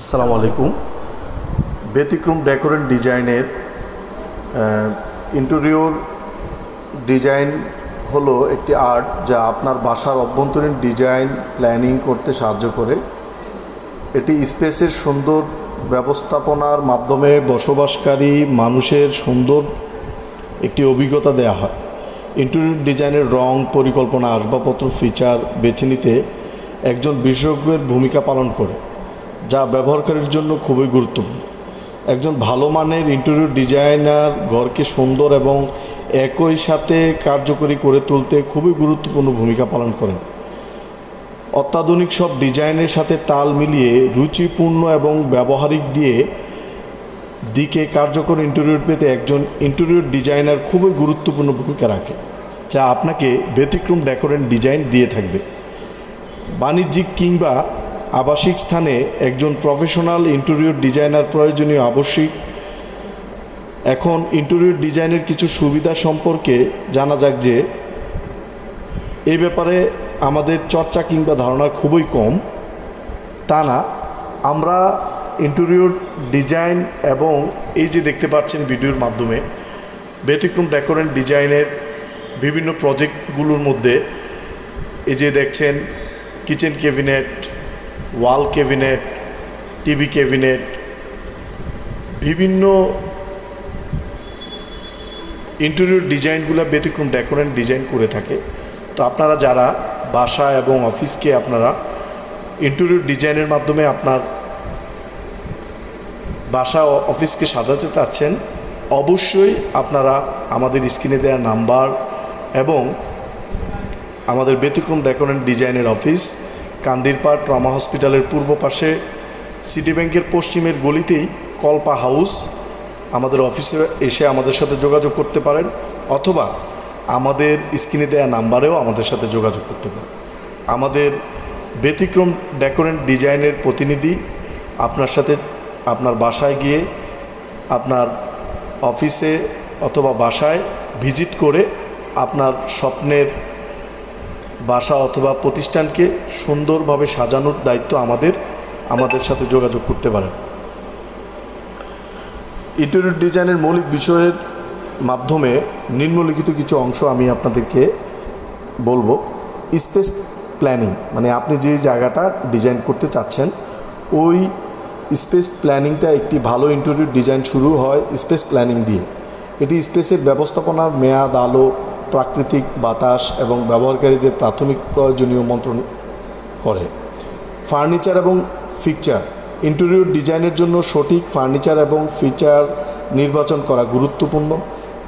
আসসালামু আলাইকুম। ব্যতিক্রম ডেকোর এন্ড ডিজাইনের ইন্টেরিয়র ডিজাইন হলো একটি আর্ট যা আপনার বাসার অভ্যন্তরীণ ডিজাইন প্ল্যানিং করতে সাহায্য করে। এটি স্পেসের সুন্দর ব্যবস্থাপনার মাধ্যমে বসবাসকারী মানুষের সুন্দর একটি অভিজ্ঞতা দেওয়া হয়। ইন্টেরিয়র ডিজাইনের রং, পরিকল্পনা, আসবাবপত্র, ফিচার বেছে নিতে একজন বিশেষজ্ঞের ভূমিকা পালন করে, যা ব্যবহারকারীর জন্য খুবই গুরুত্বপূর্ণ। একজন ভালো মানের ইন্টেরিয়র ডিজাইনার ঘরকে সুন্দর এবং একই সাথে কার্যকরী করে তুলতে খুবই গুরুত্বপূর্ণ ভূমিকা পালন করেন। অত্যাধুনিক সব ডিজাইনের সাথে তাল মিলিয়ে রুচিপূর্ণ এবং ব্যবহারিক দিকে কার্যকর ইন্টেরিয়র পেতে একজন ইন্টেরিয়র ডিজাইনার খুবই গুরুত্বপূর্ণ ভূমিকা রাখে, যা আপনাকে ব্যতিক্রম ডেকোর এন্ড ডিজাইন দিয়ে থাকবে। বাণিজ্যিক কিংবা আবাসিক স্থানে একজন প্রফেশনাল ইন্টেরিয়র ডিজাইনার প্রয়োজনীয় আবশ্যিক। এখন ইন্টেরিয়র ডিজাইনের কিছু সুবিধা সম্পর্কে জানা যাক যে এই ব্যাপারে আমাদের চর্চা কিংবা ধারণা খুবই কম। তা না, আমরা ইন্টেরিয়র ডিজাইন এবং এই যে দেখতে পাচ্ছেন ভিডিওর মাধ্যমে ব্যতিক্রম ডেকোর এন্ড ডিজাইনের বিভিন্ন প্রজেক্টগুলোর মধ্যে এই যে দেখছেন কিচেন ক্যাবিনেট, ওয়াল ক্যাবিনেট, টিভি ক্যাবিনেট, বিভিন্ন ইন্টেরিয়র ডিজাইনগুলো ব্যতিক্রম ডেকোর এন্ড ডিজাইন করে থাকে। তো আপনারা যারা বাসা এবং অফিসকে আপনারা ইন্টেরিয়র ডিজাইনের মাধ্যমে আপনার বাসা ও অফিসকে সাজাতে চাচ্ছেন, অবশ্যই আপনারা আমাদের স্ক্রিনে দেওয়া নাম্বার এবং আমাদের ব্যতিক্রম ডেকোর এন্ড ডিজাইনের অফিস কান্দিরপাড় ট্রমা হসপিটালের পূর্ব পাশে সিটি ব্যাংকের পশ্চিমের গলিতেই কল্পা হাউস, আমাদের অফিসে এসে আমাদের সাথে যোগাযোগ করতে পারেন, অথবা আমাদের স্ক্রিনে দেওয়া নাম্বারেও আমাদের সাথে যোগাযোগ করতে পারেন। আমাদের ব্যতিক্রম ডেকোর এন্ড ডিজাইনের প্রতিনিধি আপনার সাথে আপনার বাসায় গিয়ে আপনার অফিসে অথবা বাসায় ভিজিট করে আপনার স্বপ্নের বাসা অথবা প্রতিষ্ঠানকে সুন্দরভাবে সাজানোর দায়িত্ব আমাদের সাথে যোগাযোগ করতে পারেন। ইন্টেরিয়র ডিজাইনের মৌলিক বিষয়ের মাধ্যমে নিম্নলিখিত কিছু অংশ আমি আপনাদেরকে বলবো। স্পেস প্ল্যানিং, মানে আপনি যে জায়গাটা ডিজাইন করতে চাচ্ছেন ওই স্পেস প্ল্যানিংটা, একটি ভালো ইন্টেরিয়র ডিজাইন শুরু হয় স্পেস প্ল্যানিং দিয়ে। এটি স্পেসের ব্যবস্থাপনার মেয়াদ, আলো, প্রাকৃতিক বাতাস এবং ব্যবহারকারীদের প্রাথমিক প্রয়োজনীয় মন্ত্রণ করে। ফার্নিচার এবং ফিচার, ইন্টেরিয়র ডিজাইনের জন্য সঠিক ফার্নিচার এবং ফিচার নির্বাচন করা গুরুত্বপূর্ণ।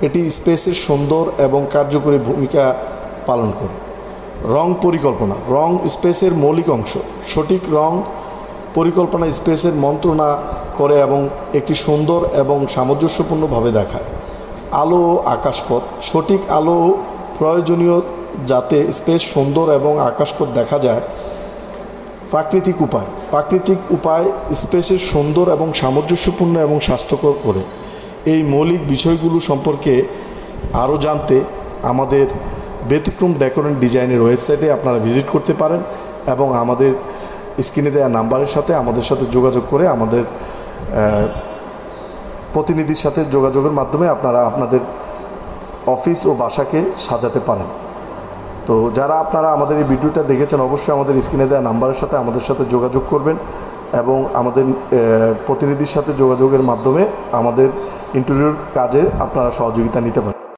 এটি স্পেসের সুন্দর এবং কার্যকরী ভূমিকা পালন করে। রং পরিকল্পনা, রং স্পেসের মৌলিক অংশ। সঠিক রং পরিকল্পনা স্পেসের মন্ত্রণা করে এবং একটি সুন্দর এবং সামঞ্জস্যপূর্ণভাবে দেখায়। আলো ও আকাশপথ, সঠিক আলো প্রয়োজনীয় যাতে স্পেস সুন্দর এবং আকাশপথ দেখা যায়। প্রাকৃতিক উপায় স্পেসের সুন্দর এবং সামঞ্জস্যপূর্ণ এবং স্বাস্থ্যকর করে। এই মৌলিক বিষয়গুলো সম্পর্কে আরও জানতে আমাদের ব্যতিক্রম ডেকোর এন্ড ডিজাইনের ওয়েবসাইটে আপনারা ভিজিট করতে পারেন এবং আমাদের স্ক্রিনে দেওয়া নাম্বারের সাথে আমাদের সাথে যোগাযোগ করে আমাদের প্রতিনিধির সাথে যোগাযোগের মাধ্যমে আপনারা আপনাদের অফিস ও বাসাকে সাজাতে পারেন। তো যারা আপনারা আমাদের এই ভিডিওটা দেখেছেন, অবশ্যই আমাদের স্ক্রিনে দেওয়া নাম্বারের সাথে আমাদের সাথে যোগাযোগ করবেন এবং আমাদের প্রতিনিধির সাথে যোগাযোগের মাধ্যমে আমাদের ইন্টেরিয়র কাজে আপনারা সহযোগিতা নিতে পারেন।